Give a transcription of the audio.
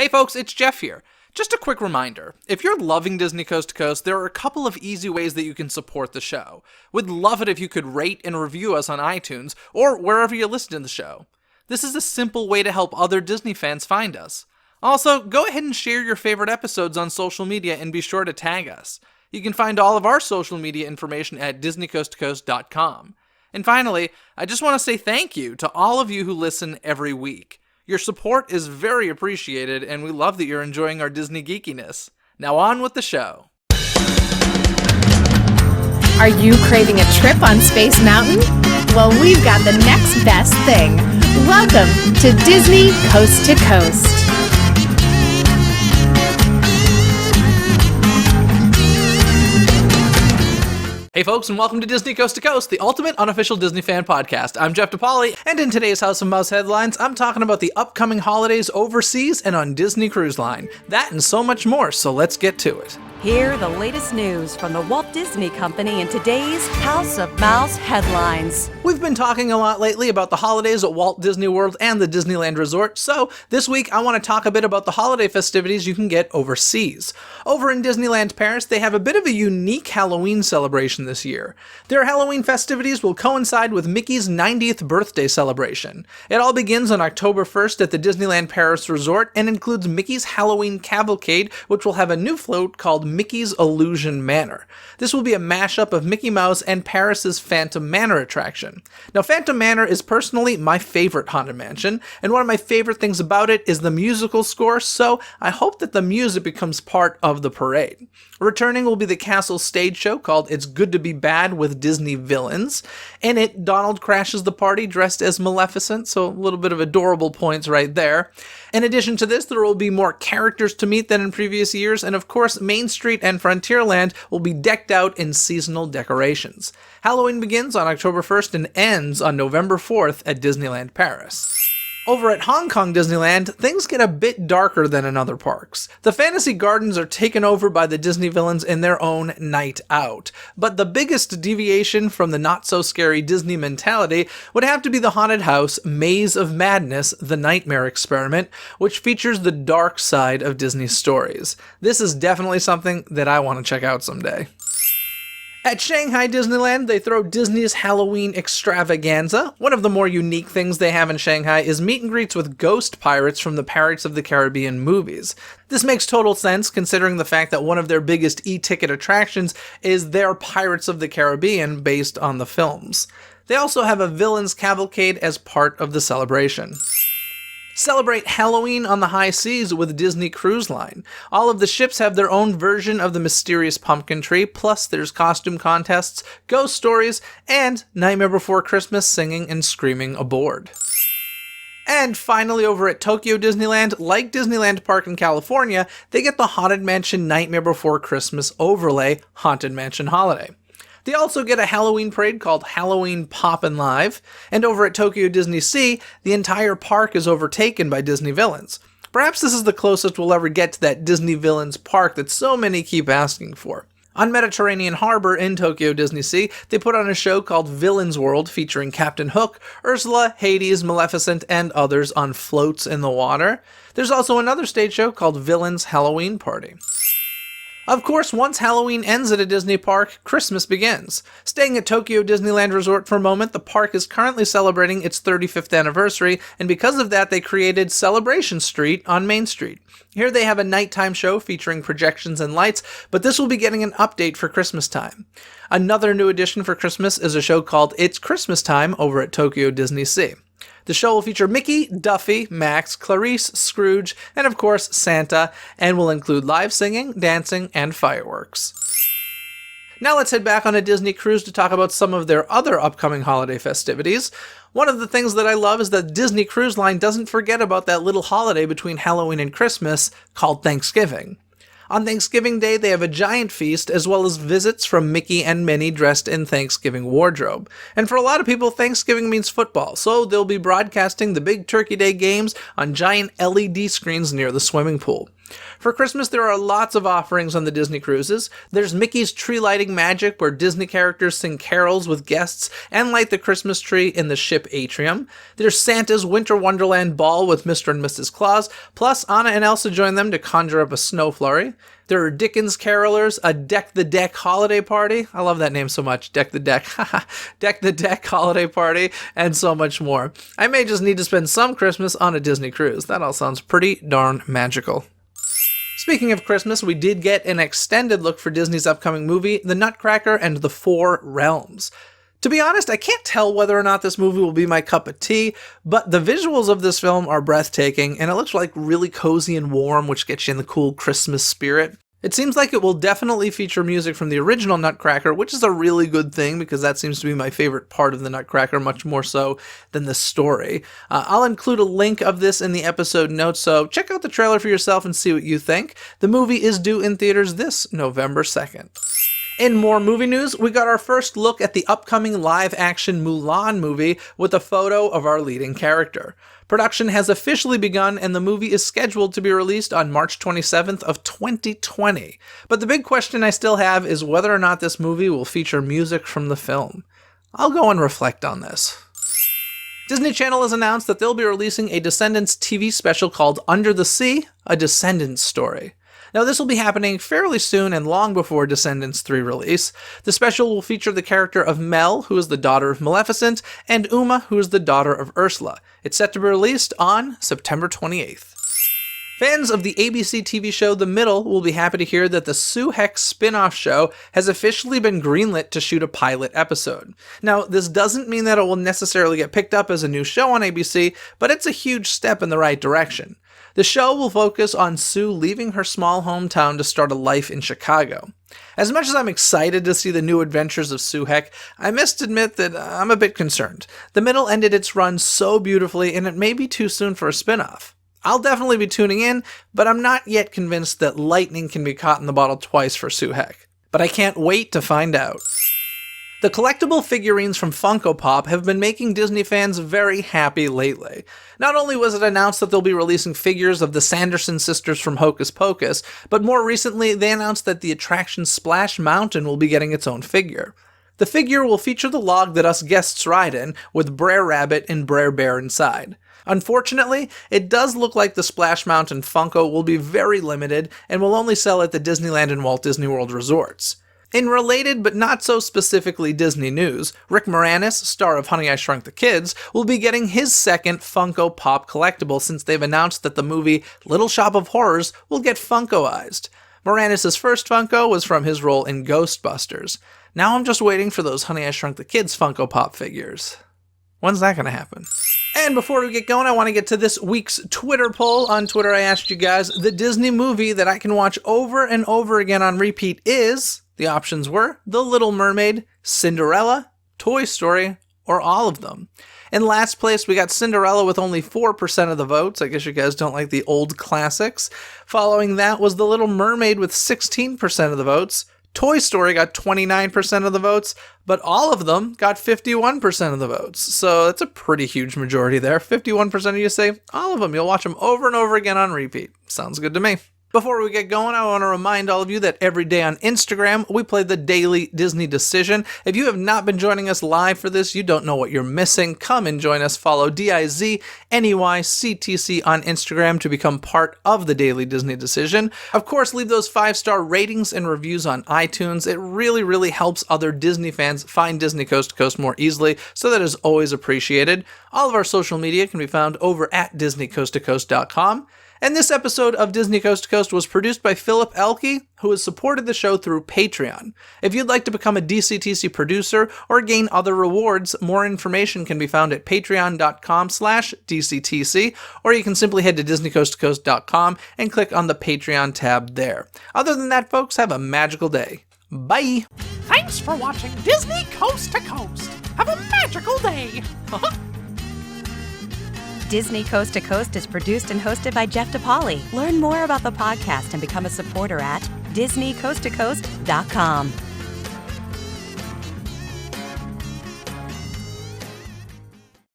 folks, it's Jeff here. Just a quick reminder, if you're loving Disney Coast to Coast, there are a couple of easy ways that you can support the show. We'd love it if you could rate and review us on iTunes, or wherever you listen to the show. This is a simple way to help other Disney fans find us. Also, go ahead and share your favorite episodes on social media and be sure to tag us. You can find all of our social media information at DisneyCoastToCoast.com. And finally, I just want to say thank you to all of you who listen every week. Your support is very appreciated, and we love that you're enjoying our Disney geekiness. Now on with the show. Are you craving a trip on Space Mountain? Well, we've got the next best thing. Welcome to Disney Coast to Coast. Hey folks, and welcome to Disney Coast to Coast, the ultimate unofficial Disney fan podcast. I'm Jeff DePaoli, and in today's House of Mouse headlines, I'm talking about the upcoming holidays overseas and on Disney Cruise Line. That and so much more, so let's get to it. Hear the latest news from the Walt Disney Company in today's House of Mouse headlines. We've been talking a lot lately about the holidays at Walt Disney World and the Disneyland Resort, so this week I want to talk a bit about the holiday festivities you can get overseas. Over in Disneyland Paris, they have a bit of a unique Halloween celebration this year. Their Halloween festivities will coincide with Mickey's 90th birthday celebration. It all begins on October 1st at the Disneyland Paris Resort and includes Mickey's Halloween Cavalcade, which will have a new float called Mickey's Illusion Manor. This will be a mashup of Mickey Mouse and Paris's Phantom Manor attraction. Now, Phantom Manor is personally my favorite Haunted Mansion, and one of my favorite things about it is the musical score, so I hope that the music becomes part of the parade. Returning will be the castle stage show called It's Good to Be Bad with Disney Villains. In it, Donald crashes the party dressed as Maleficent, so a little bit of adorable points right there. In addition to this, there will be more characters to meet than in previous years, and of course, Main Street and Frontierland will be decked out in seasonal decorations. Halloween begins on October 1st and ends on November 4th at Disneyland Paris. Over at Hong Kong Disneyland, things get a bit darker than in other parks. The Fantasy Gardens are taken over by the Disney villains in their own night out. But the biggest deviation from the not-so-scary Disney mentality would have to be the haunted house Maze of Madness, The Nightmare Experiment, which features the dark side of Disney's stories. This is definitely something that I want to check out someday. At Shanghai Disneyland, they throw Disney's Halloween extravaganza. One of the more unique things they have in Shanghai is meet and greets with ghost pirates from the Pirates of the Caribbean movies. This makes total sense considering the fact that one of their biggest e-ticket attractions is their Pirates of the Caribbean based on the films. They also have a villains cavalcade as part of the celebration. Celebrate Halloween on the high seas with Disney Cruise Line. All of the ships have their own version of the mysterious pumpkin tree, plus there's costume contests, ghost stories, and Nightmare Before Christmas singing and screaming aboard. And finally, over at Tokyo Disneyland, like Disneyland Park in California, they get the Haunted Mansion Nightmare Before Christmas overlay Haunted Mansion Holiday. They also get a Halloween parade called Halloween Poppin' Live, and over at Tokyo DisneySea, the entire park is overtaken by Disney villains. Perhaps this is the closest we'll ever get to that Disney villains park that so many keep asking for. On Mediterranean Harbor in Tokyo DisneySea, they put on a show called Villains World featuring Captain Hook, Ursula, Hades, Maleficent, and others on floats in the water. There's also another stage show called Villains Halloween Party. Of course, once Halloween ends at a Disney park, Christmas begins. Staying at Tokyo Disneyland Resort for a moment, the park is currently celebrating its 35th anniversary, and because of that, they created Celebration Street on Main Street. Here they have a nighttime show featuring projections and lights, but this will be getting an update for Christmas time. Another new addition for Christmas is a show called It's Christmas Time over at Tokyo DisneySea. The show will feature Mickey, Duffy, Max, Clarice, Scrooge, and of course Santa, and will include live singing, dancing, and fireworks. Now let's head back on a Disney cruise to talk about some of their other upcoming holiday festivities. One of the things that I love is that Disney Cruise Line doesn't forget about that little holiday between Halloween and Christmas called Thanksgiving. On Thanksgiving Day, they have a giant feast, as well as visits from Mickey and Minnie dressed in Thanksgiving wardrobe. And for a lot of people, Thanksgiving means football, so they'll be broadcasting the big Turkey Day games on giant LED screens near the swimming pool. For Christmas, there are lots of offerings on the Disney cruises. There's Mickey's tree lighting magic, where Disney characters sing carols with guests and light the Christmas tree in the ship atrium. There's Santa's Winter Wonderland ball with Mr. and Mrs. Claus, plus Anna and Elsa join them to conjure up a snow flurry. There are Dickens carolers, a Deck the Deck holiday party. I love that name so much, Deck the Deck. Deck the Deck holiday party, and so much more. I may just need to spend some Christmas on a Disney cruise. That all sounds pretty darn magical. Speaking of Christmas, we did get an extended look for Disney's upcoming movie, The Nutcracker and the Four Realms. To be honest, I can't tell whether or not this movie will be my cup of tea, but the visuals of this film are breathtaking, and it looks like really cozy and warm, which gets you in the cool Christmas spirit. It seems like it will definitely feature music from the original Nutcracker, which is a really good thing because that seems to be my favorite part of the Nutcracker, much more so than the story. I'll include a link of this in the episode notes, so check out the trailer for yourself and see what you think. The movie is due in theaters this November 2nd. In more movie news, we got our first look at the upcoming live-action Mulan movie with a photo of our leading character. Production has officially begun, and the movie is scheduled to be released on March 27th of 2020. But the big question I still have is whether or not this movie will feature music from the film. I'll go and reflect on this. Disney Channel has announced that they'll be releasing a Descendants TV special called Under the Sea, a Descendants story. Now, this will be happening fairly soon and long before Descendants 3 release. The special will feature the character of Mel, who is the daughter of Maleficent, and Uma, who is the daughter of Ursula. It's set to be released on September 28th. Fans of the ABC TV show The Middle will be happy to hear that the Sue Heck spin-off show has officially been greenlit to shoot a pilot episode. Now, this doesn't mean that it will necessarily get picked up as a new show on ABC, but it's a huge step in the right direction. The show will focus on Sue leaving her small hometown to start a life in Chicago. As much as I'm excited to see the new adventures of Sue Heck, I must admit that I'm a bit concerned. The Middle ended its run so beautifully, and it may be too soon for a spin-off. I'll definitely be tuning in, but I'm not yet convinced that lightning can be caught in the bottle twice for Sue Heck. But I can't wait to find out. The collectible figurines from Funko Pop have been making Disney fans very happy lately. Not only was it announced that they'll be releasing figures of the Sanderson sisters from Hocus Pocus, but more recently they announced that the attraction Splash Mountain will be getting its own figure. The figure will feature the log that us guests ride in, with Brer Rabbit and Brer Bear inside. Unfortunately, it does look like the Splash Mountain Funko will be very limited and will only sell at the Disneyland and Walt Disney World resorts. In related but not so specifically Disney news, Rick Moranis, star of Honey, I Shrunk the Kids, will be getting his second Funko Pop collectible since they've announced that the movie Little Shop of Horrors will get Funkoized. Moranis' first Funko was from his role in Ghostbusters. Now I'm just waiting for those Honey, I Shrunk the Kids Funko Pop figures. When's that gonna happen? And before we get going, I want to get to this week's Twitter poll. On Twitter, I asked you guys, the Disney movie that I can watch over and over again on repeat is... The options were The Little Mermaid, Cinderella, Toy Story, or all of them. In last place, we got Cinderella with only 4% of the votes. I guess you guys don't like the old classics. Following that was The Little Mermaid with 16% of the votes. Toy Story got 29% of the votes, but all of them got 51% of the votes. So that's a pretty huge majority there. 51% of you say all of them. You'll watch them over and over again on repeat. Sounds good to me. Before we get going, I want to remind all of you that every day on Instagram, we play the Daily Disney Decision. If you have not been joining us live for this, you don't know what you're missing. Come and join us. Follow DIZNEYCTC on Instagram to become part of the Daily Disney Decision. Of course, leave those 5-star ratings and reviews on iTunes. It really, really helps other Disney fans find Disney Coast to Coast more easily, so that is always appreciated. All of our social media can be found over at DisneyCoastToCoast.com. And this episode of Disney Coast to Coast was produced by Philip Elke, who has supported the show through Patreon. If you'd like to become a DCTC producer or gain other rewards, more information can be found at patreon.com/DCTC, or you can simply head to DisneyCoastToCoast.com and click on the Patreon tab there. Other than that, folks, have a magical day. Bye! Thanks for watching Disney Coast to Coast. Have a magical day. Disney Coast to Coast is produced and hosted by Jeff DePaoli. Learn more about the podcast and become a supporter at DisneyCoastToCoast.com.